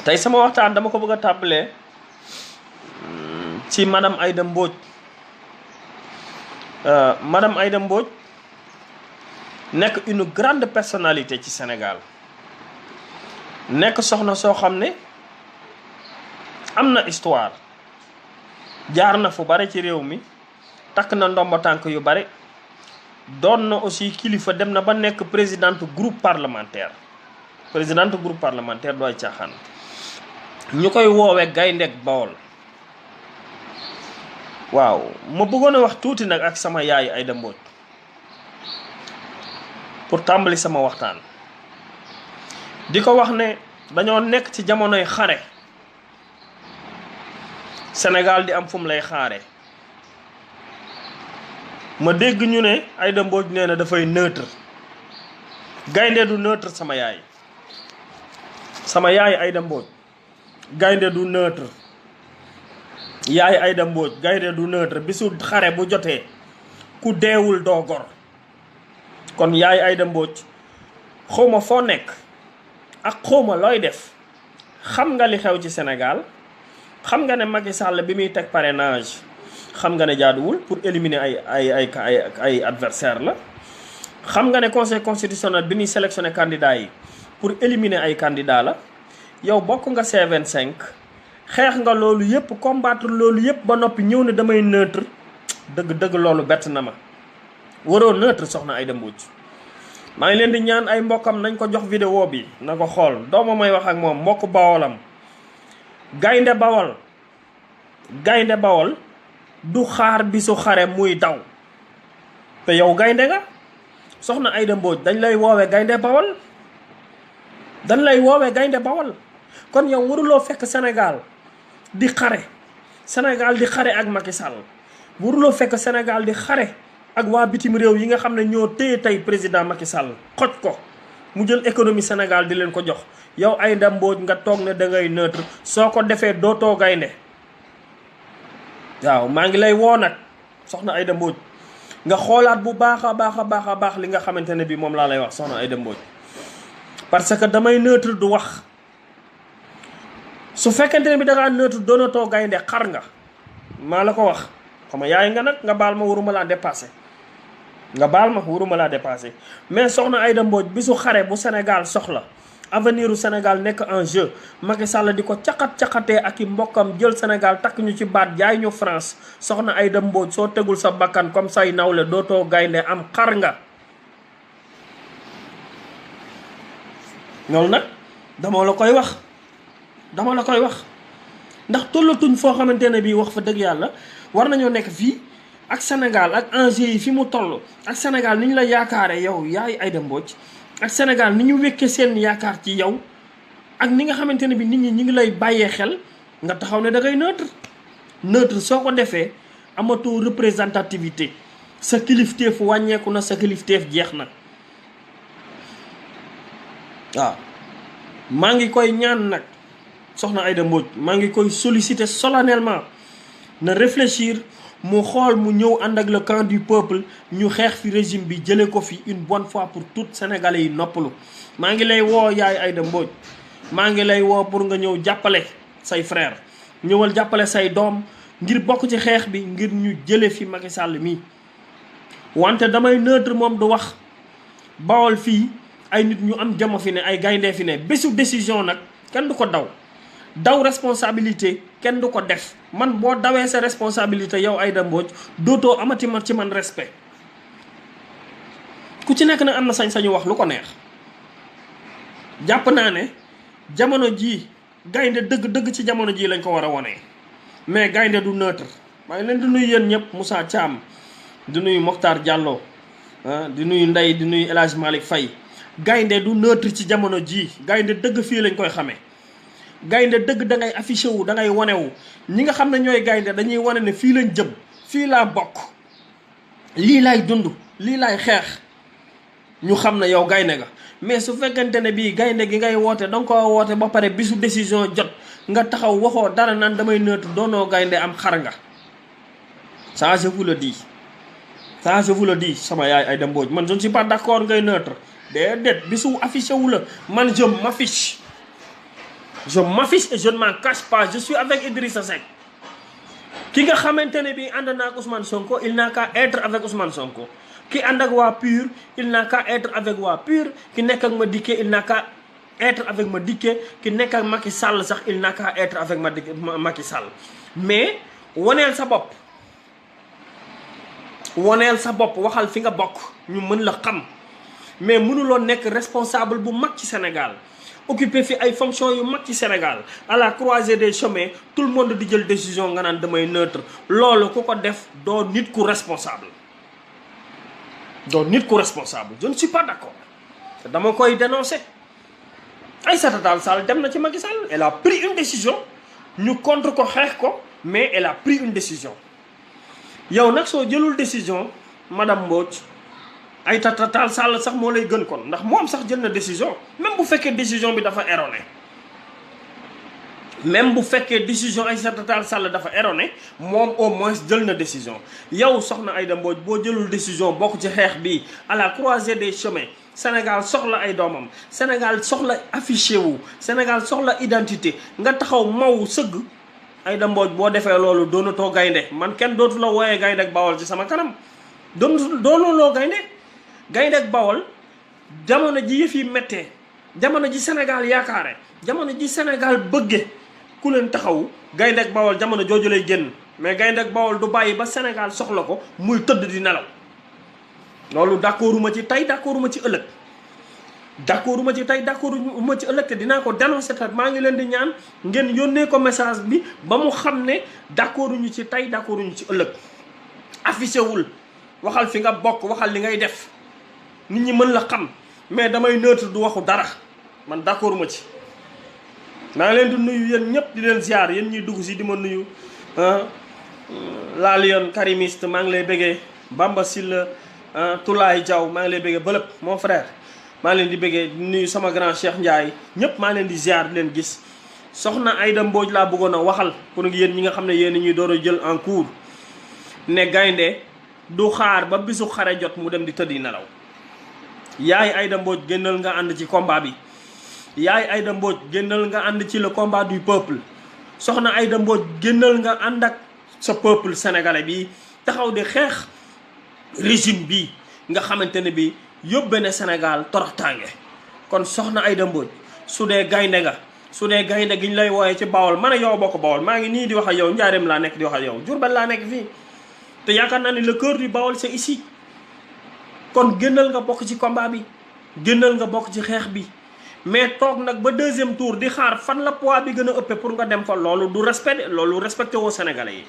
tey sama waxtaan dama ko bëgg a tàmbalee ci madame Aïda Mbodj. Madame Aïda Mbodj nekk une grande personnalité ci Sénégal nekk soxna soo xam ne am na histoire jaar na fu bare ci réew mi takk na ndomba tànk yu bare doon na aussi kilifa dem na ba nekk présidente groupe parlementaire dooy caaxaan ñu koy woowe Gayndek Bawol. waaw ma bëggoon a wax tuuti nag ak sama yaay Aïda Mbodj pour tàmbali sama waxtaan di ko wax ne dañoo nekk ci jamonoy xare Sénégal di am fu mu lay xaare ma dégg ñu ne Aïda Mbodj nee na dafay neutre. gaynde du neutre sama yaay Aïda Mbodj gaynde du neutre. yaay Aïda Mbodj gaynde du neutre bisu xare bu jotee ku deewul doo gor. kon yaay Aïda Mbodj xawma foo nekk ak xawma looy def xam nga li xew ci Sénégal xam nga ne Macky Sall bi muy teg parrainage xam nga ne jaaduwul pour éliminer ay adversaire la. xam nga ne conseil constitutionnel bi ñuy sélectionné candidats yi pour éliminer ay candidats la. yow bokk nga C25 xeex nga loolu yëpp combattre loolu yëpp ba noppi ñëw ne damay neutre dëgg loolu bett na ma. waroo neutre soxna Aïda Mbodj maa ngi leen di ñaan ay mbokkam nañ ko jox vidéo bi na ko xool dooma may wax ak moom mbokk bawolam. gaynde bawol du xaar bisu xare muy daw te yow gaynde nga soxna Aïda Mbodj dañ lay woowe gaynde bawol kon yow waruloo fekk Sénégal di xare ak Macky Sall waruloo fekk Sénégal di xare ak waa bitim réew yi nga xam ne ñoo téye tey président Macky Sall xoj ko mu jël économie Sénégal di leen ko jox yow Aïda Mbodj nga toog ne da ngay neutre soo ko defee dootoo gaynde. waaw maa ngi lay woo nag soxna Aïda Mbodj nga xoolaat bu baax a baax li nga xamante ne bii moom laa lay wax soxna Aïda Mbodj parce que damay neutre du wax. su fekkente ne bi da ngaa neutre doonatoo gaynde xar nga maa la ko wax xam nga yaay nga nag nga baal ma waruma laa dépassé mais soxna Aïda Mbodj bisu xare bu Sénégal soxla avenir u Sénégal nekk en jeu Macky Sall di ko caqatee ak i mbokkam jël Sénégal takk ñu ci baat jaay ñu France soxna Aïda Mbodj soo tegul sa bakkan comme say nawle dootoo gaynde am xar nga. loolu nag dama la koy wax ndax tollatuñ foo xamante ne bii wax fa dëgg yàlla war nañoo nekk fii ak Sénégal ak enjeu yi fi mu toll ak Sénégal ni ñu la yaakaare yow yaay Aïda Mbodj ak Sénégal ni ñu wekkee seen yaakaar ci yow ak ni nga xamante ne bi nit ñi ñu ngi lay bàyyee xel nga taxaw ne da ngay neutre soo ko defee amatoo représentativité sa kilifteef wàññeeku na sa kilifteef jeex na. waaw maa ngi koy ñaan nag soxna Aïda Mbodj maa ngi koy solliciter solennellement na réfléchir mu xool mu ñëw ànd ak le camp du peuple ñu xeex fi régime bi jëlee ko fi une bonne fois pour toutes sénégalais yi noppalu. maa ngi lay woo yaay Aïda Mbodj maa ngi lay woo pour nga ñëw jàppale say frère ñëwal jàppale say doom ngir bokk ci xeex bi ngir ñu jëlee fi Macky Sall mii. wante damay neutre moom du wax Bawol fii ay nit ñu am jama fi ne ay gayndee fi ne bésu décision nag kenn du ko daw responsabilité kenn du ko def man boo dawee sa responsabilité yow Aïda Mbodj dootoo amati ma ci man respect. ku ci nekk nag am na sañ-sañu wax lu ko neex jàpp naa ne jamono jii gaynde dëgg ci jamono jii lañ ko war a wonee mais gaynde du neutre. maa ngi leen di nuyu yéen ñëpp Moussa Thiam di nuyu Mokhtar Diallo di nuyu Ndeye di nuyu El Hadj Malick Faye. gaynde du neutre ci jamono jii gaynde dëgg fii lañ koy xamee gaynde dëgg da ngay affiché wu da ngay wane wu ñi nga xam ne ñooy gaynde dañuy wane ne fii lañ jëm fii laa bokk lii laay dund lii laay xeex ñu xam ne yow gaynde nga. mais su fekkente ne bii gaynde gi ngay woote danga ko woote ba pare bisu décision jot nga taxaw waxoo dara naan damay neutre doonoo gaynde am xar nga. ça je vous le dis sama yaay Aïda Mbodj man je ne suis pas d'accord ngay neutre déedéet bisu affiché wu la man je m'affiche je m'affiche et je ne m'en cache pas, je suis avec Idrissa Seck. Ki nga xamantene bi ànd na ak Ousmane Sonko, il n'a qu'à être avec Ousmane Sonko. Ki ànd ak waa PUR, il n'a qu'à être avec waa PUR. Ki nekk ak Madické, il n'a qu'à être avec Madické. Ki nekk ak Macky Sall sax, il n'a qu'à être avec Macky Sall. Mais woneel sa bopp, woneel sa bopp, waxal fi nga bokk ñu mën la xam. Mais mënuloo nekk responsable bu mag ci Sénégal, occupé fi ay fonctions yu mag ci Sénégal, à la croisée des chemins, tout le monde di jël décision nga naan damay neutre. Loolu ku ko def doo nit ku responsable, doo nit ku responsable. Je ne suis pas d'accord, dama koy dénoncer. Aïssata Tall Sall dem na ci Macky Sall, elle a pris une décision, ñu contre ko xeex ko, mais elle a pris une décision. Yow nag soo jëlul décision madame Mbodj, Aïssata Tall Sall sax moo lay gën kon, ndax moom sax jël na décision, même bu fekkee décision bi dafa erroné. Même bu fekkee décision Aïssata Tall Sall dafa erroné, moom au moins jël na décision. Yow soxna Aïda Mbodj boo jëlul décision bokk ci xeex bi à la croisée des chemins, Sénégal soxla ay doomam, Sénégal soxla affiché wu, Sénégal soxla identité, nga taxaw maw sëgg. Aïda Mbodj boo defee loolu doonatoo gaynde. Man kenn dootu la wooyee gaynde ak Bawol ci sama kanam. doonuloo gaynde. Gaynde ak Bawol jamono ji yëf yi méttee, jamono ji Sénégal yaakaare, jamono ji Sénégal bëgge ku leen taxaw, Gaynde ak Bawol jamono jooju lay génn. Mais Gaynde ak Bawol du bàyyi ba Sénégal soxla ko muy tëdd di nelaw. Loolu d'accorduma ci tey, d'accorduma ci ëllëg. D'accorduma ci tey, d'accorduma ci ëllëg te dinaa ko dénoncer. Maa ngi leen di ñaan ngeen yónnee ko message bi ba mu xam ne d'accorduñu ci tey, d'accorduñu ci ëllëg. Affiché wul, waxal fi nga bokk, waxal li ngay def, nit ñi mën la xam. Mais damay neutre du waxu dara, man d'accorduma ci. maa ngi leen di nuyu yéen ñëpp di leen ziar, yéen ñuy dugg si di ma nuyu. La Lion Karimiste maa ngi lay bëggee, Bamba Silla, Toulaye Diaw maa ngi lay bëggee, Bëlëb mon frère maa ngi leen di bëggee, di nuyu sama grand Cheikh Ndiaye, ñëpp maa ngi leen di ziar di leen gis. Soxna Aïda Mbodj laa bëggoon a waxal pour yéen ñi nga xam ne yéen ñuy door a jël en cours, ne gaynde du xaar ba bisu xare jot mu dem di tëddi nelaw. Yaay Aïda Mbodj génnal nga ànd ci combat bi. Yaay Aïda Mbodj génnal nga ànd ci le combat du peuple. Soxna Aïda Mbodj génnal nga ànd ak sa peuple sénégalais bi taxaw di xeex régime bi nga xamante ne bi yóbbe na Sénégal toroxtaange. Kon soxna Aïda Mbodj su dee gaynde nga, su dee gaynde gi ñu lay wooyee ci Bawol, man a yow bokk Bawol, maa ngi nii di wax ak yow, Njaareem laa nekk di wax ak yow, Diourbel laa nekk fii te yaakaar naa ne le cœur du Bawol c'est ici. Kon génnal nga bokk ci combat bi, génnal nga bokk ci xeex bi. Mais toog nag ba deuxième tour di xaar fan la poids bi gën a ëppee pour nga dem fa, loolu du respect, loolu respecté woo Sénégalais yi.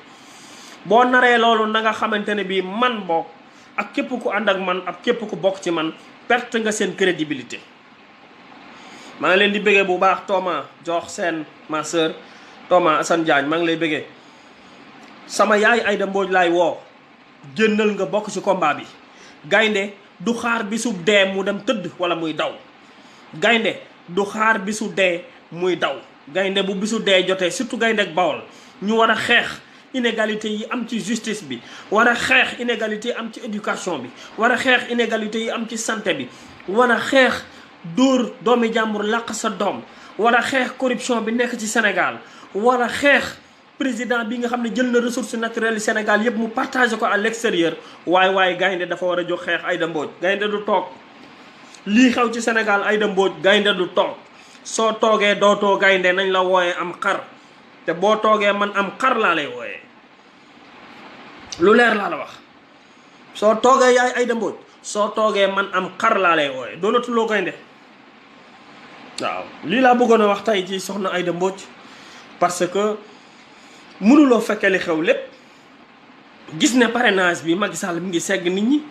Boo naree loolu na nga xamante ne bii man bokk ak képp ku ànd ak man ak képp ku bokk ci man perte nga seen crédibilité. maa ngi leen di bëggee bu baax Thomas jox seen ma sœur Thomas Assane Diagne maa ngi lay bëggee. Sama yaay Aïda Mbodj laay woo, génnal nga bokk ci combat bi. Gaynde du xaar bisu dee mu dem tëdd wala muy daw. Gaynde du xaar bisu dee muy daw. Gaynde bu bisu dee jotee, surtout gaynde ak Bawol, ñu war a xeex inégalité yi am ci justice bi, war a xeex inégalité yi am ci éducation bi, war a xeex inégalité yi am ci santé bi, war a xeex dóor doomi jàmbur làq sa doom, war a xeex corruption bi nekk ci Sénégal, war a xeex président bi nga xam ne jël na ressources naturelles Sénégal yëpp mu partagé ko à l'extérieur. waaye gaynde dafa war a jóg xeex Aïda Mbodj. Gaynde du toog lii xew ci Sénégal, Aïda Mbodj gaynde du toog. soo toogee dootoo gaynde, nañ la wooyee am xar, te boo toogee man am xar laa lay wooyee, lu leer laa la wax. soo toogee yaay Aïda Mbodj, soo toogee man am xar laa lay wooyee, doonatuloo gaynde. waaw lii laa bëggoon a wax tey ci soxna Aïda Mbodj, parce que mënuloo fekkee li xew lépp. gis ne parrainage bi Macky Sall mi ngi segg nit ñi,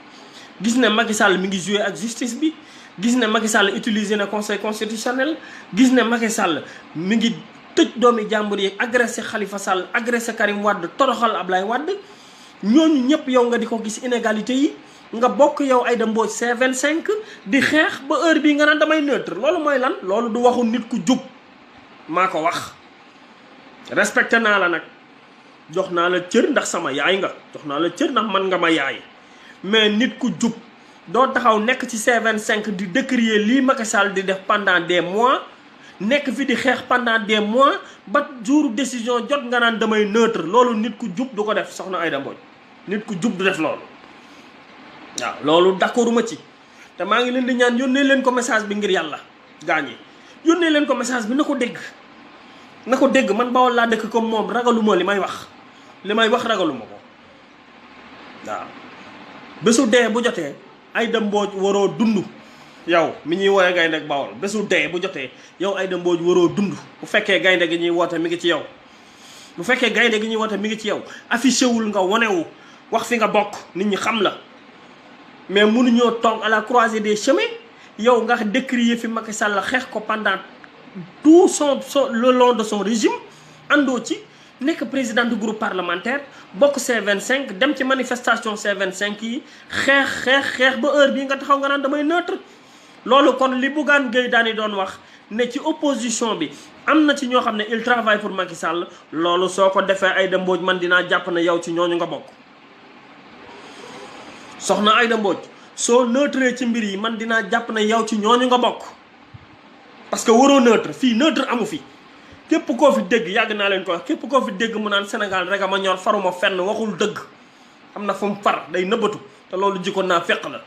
gis ne Macky Sall mi ngi joué ak justice bi, gis ne Macky Sall utilisé na conseil constitutionnel, gis ne Macky Sall mi ngi tëj doomi jàmbur yi, agressé Khalifa Sall, agressé Karim Wade, toroxal Ablaye Wade. ñooñu ñëpp yow nga di ko gis inégalité yi, nga bokk yow Aïda Mbodj C25 di xeex ba heure bii nga naan damay neutre. loolu mooy lan? loolu du waxu nit ku jub, maa ko wax. respecté naa la nag, jox naa la cër ndax sama yaay nga, jox naa la cër ndax man nga ma yaay, mais nit ku jub doo taxaw nekk ci C25 di décrier lii Macky Sall di def pendant des mois, nekk fi di xeex pendant des mois ba jour décision jot nga naan damay neutre loolu nit ku jub du ko def soxna Aïda Mbodj nit ku jub du def loolu waaw loolu d'accorduma ci te maa ngi leen di ñaan yónnee leen ko message bi ngir yàlla gaañ yi yónnee leen ko message bi na ko dégg man Bawol laa dëkk comme moom ragaluma li may wax ragaluma ko waaw bésu dee bu jotee Aïda Mbodj waroo dund yow mi ñuy woowee gaynde ak Bawol bésu dee bu jotee yow Aïda Mbodj waroo dund bu fekkee gaynde gi ñuy woote mi ngi ci yow bu fekkee gaynde gi ñuy woote mi ngi ci yow affiché wul nga wonewu wax fi nga bokk nit ñi xam la mais mënuñoo toog à la croisée des chemins yow nga décrier fi Macky Sall xeex ko pendant tout le long de son régime àndoo ci nekk président du groupe parlementaire bokk C25 dem ci manifestation C25 yi xeex ba heure bii nga taxaw nga naan damay neutre loolu kon li Bougane Gueye Dany doon wax ne ci opposition bi am na ci ñoo xam ne il travaille pour Macky Sall loolu soo ko defee Aïda Mbodj man dinaa jàpp ne yow ci ñooñu nga bokk soxna Aïda Mbodj soo neutre ci mbir yi man dinaa jàpp ne yow ci ñooñu nga bokk parce que waroo neutre fii neutre amu fi képp koo fi dégg yàgg naa leen ko wax képp koo fi dégg mu naan Sénégal rek a ma ñor faruma fenn waxul dëgg am na fu mu far day nëbbatu te loolu jikko naa fekk la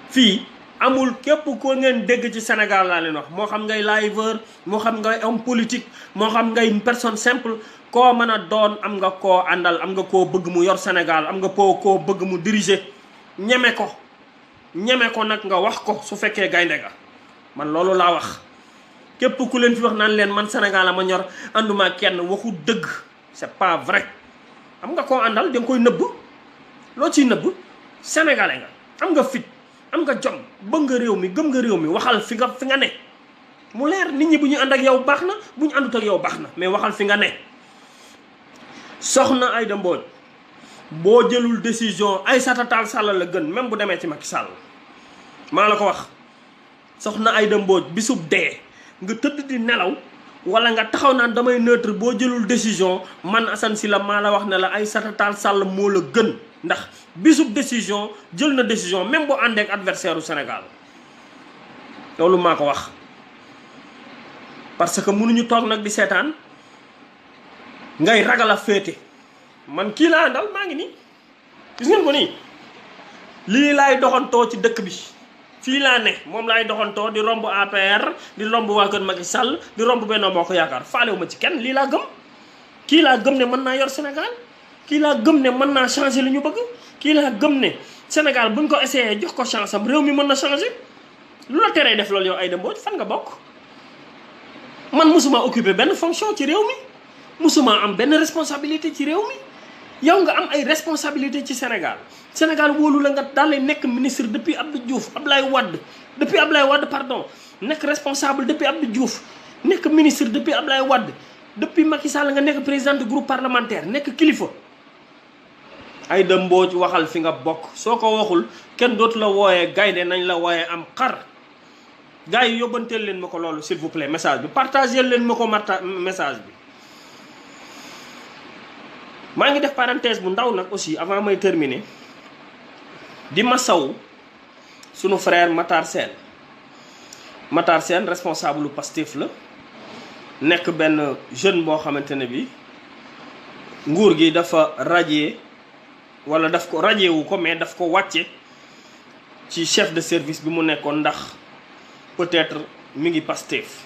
fii amul képp koo ngeen dégg ci Sénégal laa leen wax moo xam ngay liveur moo xam ngay homme politique moo xam ngay personne simple koo mën a doon am nga koo àndal am nga koo bëgg mu yor Sénégal am nga koo bëgg mu diriger ñeme ko nag nga wax ko su fekkee gaynde ga man loolu laa wax képp ku leen fi wax naan leen man Sénégal a ma ñor ànduma kenn waxu dëgg c'est pas vrai am nga koo àndal da nga koy nëbb loo ciy nëbb sénégalais nga am nga fit am nga jom bëgg nga réew mi gëm nga réew mi waxal fi nga ne mu leer nit ñi bu ñu ànd ak yow baax na bu ñu àndut ak yow baax na mais waxal fi nga ne soxna Aïda Mbodj boo jëlul décision Aïssata Tall Sall la gën même bu demee ci Macky Sall maa la ko wax soxna Aïda Mbodj bisub dee nga tëdd di nelaw wala nga taxaw naan damay neutre boo jëlul décision man Assane Sylla maa la wax ne la Aïssata Tall Sall moo la gën ndax bisub décision jël na décision même boo àndee ak adversaire u Sénégal loolu maa ko wax parce que mënuñu toog nag di seetaan ngay ragal a féete man kii laa àndal maa ngi nii gis ngeen ko nii lii laay doxantoo ci dëkk bi fii laa ne moom laay doxantoo di romb APR di romb waa kër Macky Sall di romb Benno Bokk Yaakaar faalewu ma ci kenn lii laa gëm kii laa gëm ne mën naa yor Sénégal kii laa gëm ne mën naa changer li ñu bëgg kii laa gëm ne Sénégal buñ ko essayé jox ko chance am réew mi mën na changer lu la teree def loolu yow Aïda Mbodj fan nga bokk man mosuma occuper benn fonction ci réew mi mosuma am benn responsabilité ci réew mi yow nga am ay responsabilité ci Sénégal wóolu la nga daal lay nekk ministre depuis Abdou Diouf Abdoulaye Wade pardon nekk responsable depuis Abdou Diouf nekk ministre depuis Abdoulaye Wade depuis Macky Sall nga nekk président du groupe parlementaire nekk kilifa Aïda Mbodj waxal fi nga bokk soo ko waxul kenn dootu la wooyee gaynde nañ la wooyee am xar gars yi yóbbanteel leen ma ko loolu s'il vous plaît message bi partagé leen ma ko message bi maa ngi def parenthèse bu ndaw nag aussi avant may terminer di masaw sunu frère Matar Sène responsable lu Pastef la nekk benn jeune boo xamante ne bi nguur gi dafa radier wala daf ko radier wu ko mais daf ko wàcce ci chef de service bi mu nekkoon ndax peut-être mi ngi Pastef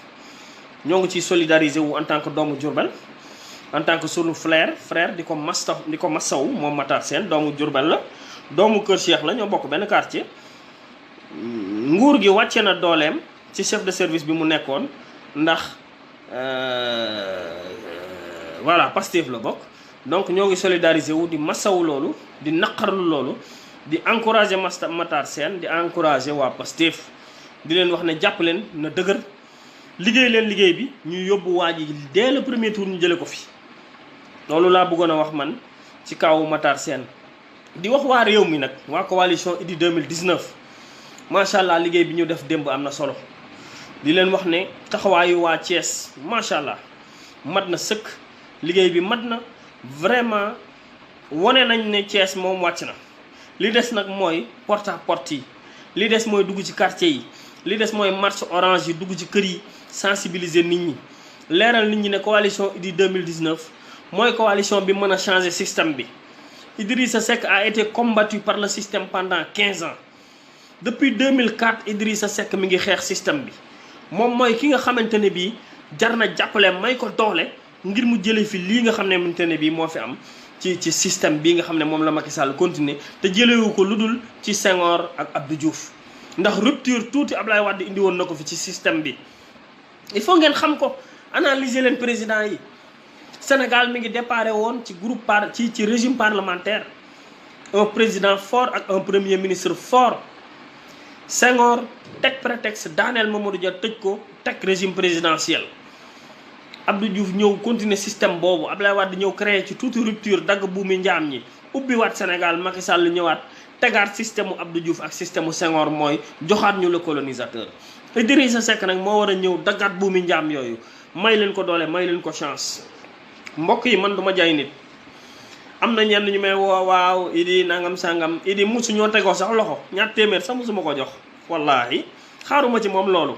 ñoo ngi ciy solidariser wu en tant que doomu Diourbel en tant que sunu frère di ko massaw moom Matar Sène doomu Diourbel la doomu Kër Cheikh la ñoo bokk benn quartier nguur gi wàcce na dooleem ci chef de service bi mu nekkoon ndax voilà Pastef la bokk donc ñoo ngi solidariser wu di massaw loolu di naqarlu loolu di encourager Matar Sène di encourager waa Pastef di leen wax ne jàpp leen na dëgër liggéey leen liggéey bi ñu yóbbu waa ji dès le premier tour ñu jële ko fi loolu laa bëggoon a wax man ci kaw Matar Sène di wax waa réew mi nag waa coalition Idy 2019 macha allah liggéey bi ñu def démb am na solo di leen wax ne taxawaayu waa Thiès macha allah mat na sëkk liggéey bi mat na vraiment wane nañ ne Thiès moom wàcc na li des nag mooy porte à porte yi li des mooy dugg ci quartier yi li des mooy marche orange yi dugg ci kër yi sensibiliser nit ñi leeral nit ñi ne coalition Idy 2019 mooy coalition bi mën a changer système bi. Idrissa Seck a été combattu par le système pendant 15 ans depuis 2004 Idrissa Seck mi ngi xeex système bi moom mooy ki nga xamante ne bii jar na jàppale may ko doole ngir mu jëlee fi lii nga xamante ne bii moo fi am ci système bii nga xam ne moom la Macky Sall continuer te jëlewu ko lu dul ci Senghor ak Abdou Diouf ndax rupture tuuti Ablaye Wade indi woon na ko fi ci système bi. il faut ngeen xam ko analyser leen président yi Sénégal mi ngi déparé woon ci groupe ci régime parlementaire un président fort ak un premier ministre fort. Senghor teg prétexte daaneel Mamadou Dia tëj ko teg régime présidentiel Abdou Diouf ñëw continuer système boobu Abdoulaye Wade ñëw créer ci tuuti rupture dagg buumi njaam ñi ubbiwaat Sénégal Macky Sall ñëwaat tegaat système mu Abdou Diouf ak système mu Senghor mooy joxaat ñu le colonisateur. Idrissa Seck nag moo war a ñëw daggaat buumi njaam yooyu may leen ko doole may leen ko chance. mbokk yi man duma jaay nit am na ñenn ñu may woo waaw Idy nangam sangam Idy musu ñoo tegoo sax loxo ñaar téeméer sax musuma ko jox wallaahi xaaruma ci moom loolu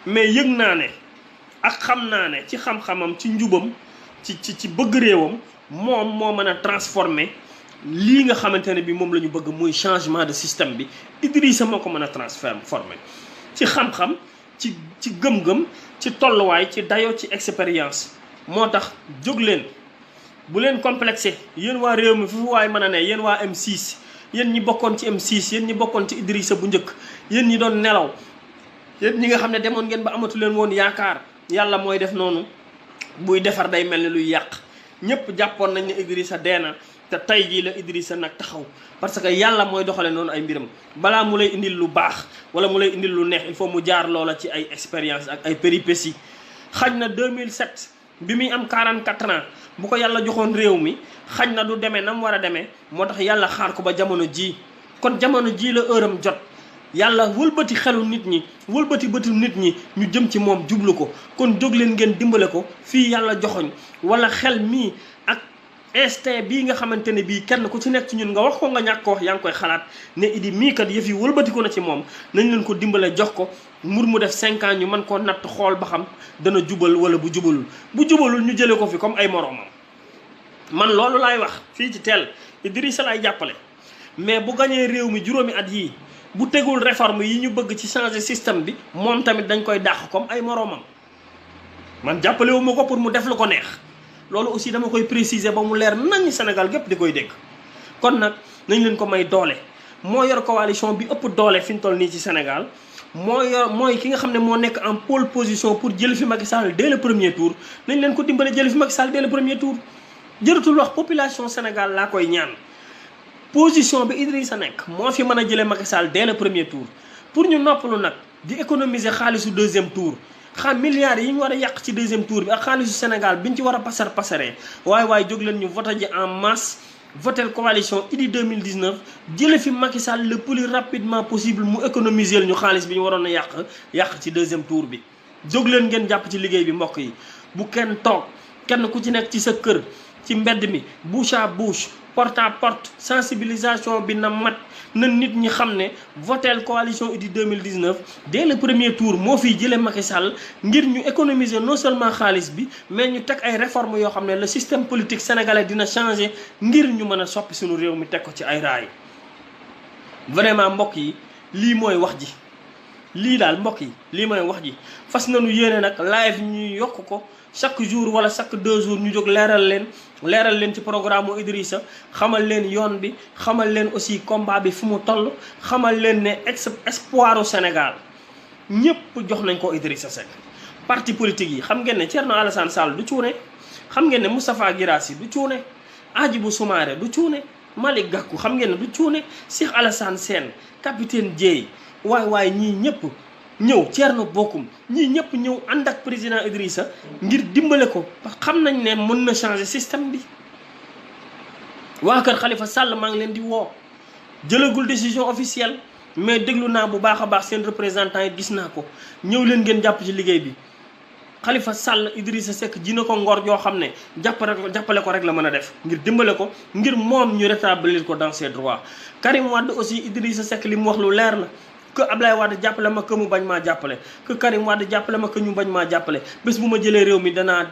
mais yëg naa ne ak xam naa ne ci xam-xamam ci njubam ci bëgg réewam moom moo mën a transformer lii nga xamante ne bi moom la ñu bëgg muy changement de système bi Idrissa moo ko mën a transformer ci xam-xam ci gëm-gëm ci tolluwaay ci dayo ci expérience moo tax jóg leen bu leen complexé yéen waa réew mi fu waay mën a ne yéen waa M6 yéen ñi bokkoon ci M6 yéen ñi bokkoon ci Idrissa bu njëkk yéen ñi doon nelaw yéen ñi nga xam ne demoon ngeen ba amatu leen woon yaakaar yàlla mooy def noonu buy defar day mel ni luy yàq ñëpp jàppoon nañ ne Idrissa dee na te tey jii la Idrissa nag taxaw parce que yàlla mooy doxale noonu ay mbiram balaa mu lay indil lu baax wala mu lay indil lu neex il faut mu jaar loola ci ay expérience ak ay péripéties xaj na 2007 bi muy am 44 ans bu ko yàlla joxoon réew mi xaj na du demee na mu war a demee moo tax yàlla xaar ko ba jamono ji kon jamono ji la heure am jot yàlla wëlbati xelu nit ñi wëlbati bëtu nit ñi ñu jëm ci moom jublu ko kon jóg leen ngeen dimbale ko fii yàlla joxoñ wala xel mii ak instinct bii nga xamante ne bii kenn ku ci nekk ci ñun nga wax ko nga ñàkk ko wax yaa ngi koy xalaat ne Idy mii kat yëf yi wëlbati ko na ci moom nañ leen ko dimbale jox ko mur mu def 5 ans ñu mën koo natt xool ba xam dana jubal wala bu jubalul ñu jëlee ko fi comme ay moroomam man loolu laay wax fii ci teel Idrissa laay jàppale mais bu gañee réew mi juróomi at yii bu tegul réforme yi ñu bëgg ci changer système bi moom tamit dañ koy dàq comme ay moroomam man jàppale wu ma ko pour mu def lu ko neex loolu aussi dama koy préciser ba mu leer nañ Sénégal gépp di koy dégg kon nag nañ leen ko may doole moo yor coalition bi ëpp doole fi ñu toll nii ci Sénégal mooy ki nga xam ne moo nekk en pole position pour jël fi Macky Sall dès le premier tour nañ leen ko dimbale jël fi Macky Sall dès le premier tour jëratul wax population Sénégal laa koy ñaan position bi Idrissa nekk moo fi mën a jëlee Macky Sall dès le premier tour pour ñu noppalu nag di économiser xaalisu deuxième tour milliards yi ñu war a yàq ci deuxième tour bi ak xaalisu Sénégal biñ ci war a pasaree waaye jóg leen ñu voté ji en masse votel coalition Idy 2019 jële fi Macky Sall le plus rapidement possible mu économiser ñu xaalis bi ñu waroon a yàq ci deuxième tour bi jóg leen ngeen jàpp ci liggéey bi mbokk yi bu kenn toog kenn ku ci nekk ci sa kër ci mbedd mi bouche à bouche porte à porte sensibilisation bi na mat na nit ñi xam ne votel coalition Idy 2019 dès le premier tour moo fiy jëlee Macky Sall ngir ñu économiser non seulement xaalis bi mais ñu teg ay réformes yoo xam ne le système politique sénégalais dina changer ngir ñu mën a soppi suñu réew mi teg ko ci ay raay. vraiment mbokk yi lii mooy wax ji lii daal mbokk yi lii mooy wax ji fas nañu yéene nag live ñuy yokk ko chaque jour wala chaque 2 jours ñu jóg leeral leen ci programme mu Idrissa xamal leen yoon bi xamal leen aussi combat bi fu mu toll xamal leen ne espoir au Sénégal ñëpp jox nañ ko Idrissa Seck. parti politique yi xam ngeen ne Thierno Alassane Sall du cuune xam ngeen ne Moustapha Guirassy du cuune Hadjibou Soumaré du cuune Malick Gakou xam ngeen ne du cuune Cheikh Alassane Sène capitaine Dièye waay ñii ñëpp ñëw Thierno Bocoum ñii ñëpp ñëw ànd ak président Idrissa ngir dimbale ko xam nañ ne mën na changer système bi. waa kër Khalifa Sall maa ngi leen di woo jëlagul décision officielle mais déglu naa bu baax a baax seen représentant yi gis naa ko ñëw leen ngeen jàpp ci liggéey bi. Khalifa Sall Idrissa Seck ji na ko ngor yoo xam ne jàppale ko rek la mën a def ngir dimbale ko ngir moom ñu rétablir ko dans ses droits. Karim Wade aussi Idrissa Seck li mu wax lu leer la que Ablaye Wade jàppale ma que mu bañ maa jàppale que Karim Wade jàppale ma que ñu bañ maa jàppale bés bu ma jëlee réew mi danaa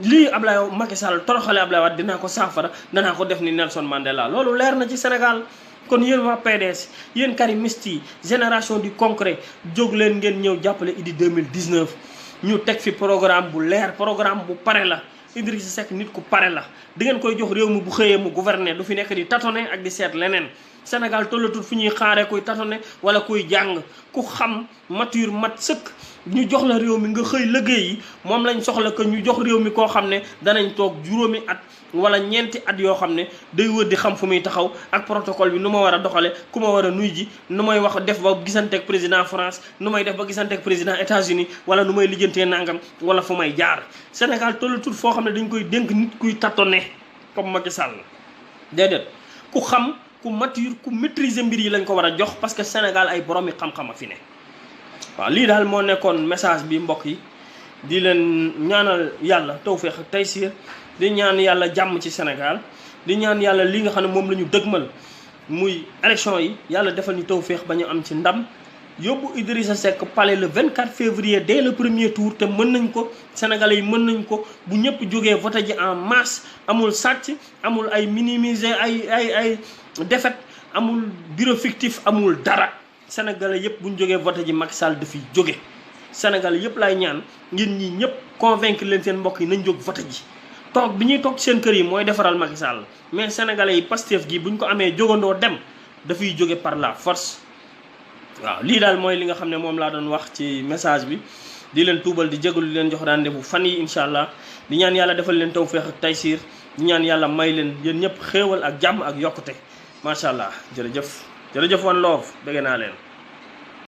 lii Ablaye Macky Sall toroxale Ablaye Wade dinaa ko saafara danaa ko def ni Nelson Mandela loolu leer na ci Sénégal. kon yéen waa PDS yéen karimiste yi génération du concret jóg leen ngeen ñëw jàppale Idy 2019 ñu teg fi programme bu leer programme bu pare la Idrissa Seck nit ku pare la di ngeen koy jox réew mi bu xëyee mu gouverner du fi nekk di tâtonner ak di seet leneen Sénégal tollatul fu ñuy xaaree kuy tâtonner wala kuy jàng ku xam mature mat sëkk ñu jox la réew mi nga xëy liggéey yi moom lañ soxla que ñu jox réew mi koo xam ne danañ toog juróomi at wala ñeenti at yoo xam ne day wër di xam fu muy taxaw ak protocole bi nu ma war a doxale ku ma war a nuy ji nu may wax def ba gisanteeg président France nu may def ba gisanteeg président États-Unis wala nu may lijjantee nangam wala fu may jaar Sénégal tollatul foo xam ne dañ koy dénk nit kuy tâtonner comme Macky Sall déedéet ku xam ku mature ku maîtriser mbir yi lañ ko war a jox parce que Sénégal ay borom yi xam-xam a fi ne waaw lii daal moo nekkoon message bi mbokk yi di leen ñaanal yàlla tawfeex ak taysiir di ñaan yàlla jàmm ci Sénégal di ñaan yàlla li nga xam ne moom la ñu dëgmal muy élection yi yàlla defal ñu tawfeex ba ñu am ci ndam yóbbu Idrissa Seck palais le 24 février dès le premier tour te mën nañ ko sénégalais yi mën nañ ko bu ñëpp jógee voté ji en masse amul sàcc amul ay minimiser ay défaite amul bureau fictif amul dara sénégalais yëpp bu ñu jógee voté ji Macky Sall dafiy jóge sénégalais yëpp laay ñaan ngeen ñi ñëpp convaincre leen seen mbokk yi nañ jóg voté ji toog bi ñuy toog seen kër yi mooy defaral Macky Sall mais sénégalais yi Pastef gi buñ ko amee jógandoo dem dafay jóge par la force waaw lii daal mooy li nga xam ne moom laa doon wax ci message bi di leen tuubal di jégalu di leen jox rendez-vous fan yi incha allah di ñaan yàlla defal leen tawfeex ak taysiir di ñaan yàlla may leen yéen ñëpp xéewal ak jàmm ak yokkute macha allah jërëjëf One Love bëgg naa leen